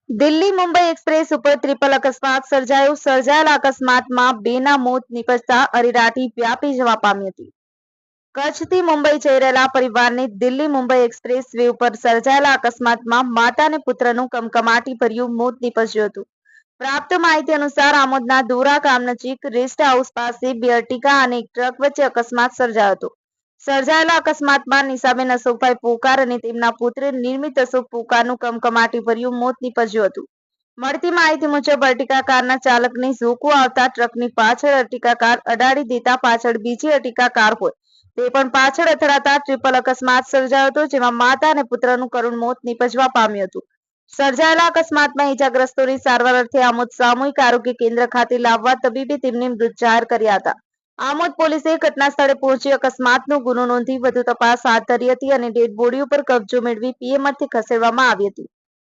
Delhi Mumbai express ઉપર triple અકસ્માત સર્જાયેલા અકસ્માતમાં બેના મોત નીપજતા અરેરાટી વ્યાપી જવા પામી હતી. કચ્છથી મુંબઈ જઈ રહેલા પરિવારની દિલ્હી મુંબઈ એક્સપ્રેસ વે ઉપર સર્જાયેલા અકસ્માતમાં માતા અને પુત્રનું કમકમાટીભર્યું મોત નીપજ્યું હતું. પ્રાપ્ત માહિતી અનુસાર આમોદના દોરા ગામ નજીક રેસ્ટ હાઉસ પાસે બે અર્ટિગા અને એક ટ્રક વચ્ચે અકસ્માત સર્જાયો હતો. સર્જાયેલા અકસ્માતમાં નિશાબેન અશોકભાઈ પોકાર અને તેમના પુત્ર નિર્મિત અશોક પોકારનું કમકમાટીભર્યું મોત નીપજ્યું હતું. મળતી માહિતી મુજબ અર્ટિગા કારના ચાલકને ઝોકું આવતા ટ્રકની પાછળ અર્ટિગા કાર અડાડી દેતા પાછળ બીજી અર્ટિગા કાર હોય તે પણ પાછળ અથડાતા ટ્રિપલ અકસ્માત સર્જાયો હતો, જેમાં માતા અને પુત્રનું કરુણ મોત નીપજવા પામ્યું હતું. સર્જાયેલા અકસ્માતમાં ઈજાગ્રસ્તોની સારવાર અર્થે આમોદ સામૂહિક આરોગ્ય કેન્દ્ર ખાતે લાવવા તબીબી ટીમને મૃત જાહેર કર્યા હતા. આમોદ પોલીસે ઘટના સ્થળે પહોંચી અકસ્માતનો ગુનો નોંધી વધુ તપાસ હાથ ધરી હતી અને ડેડ બોડી ઉપર કબજો મેળવી પીએમથી ખસેડવામાં આવી હતી.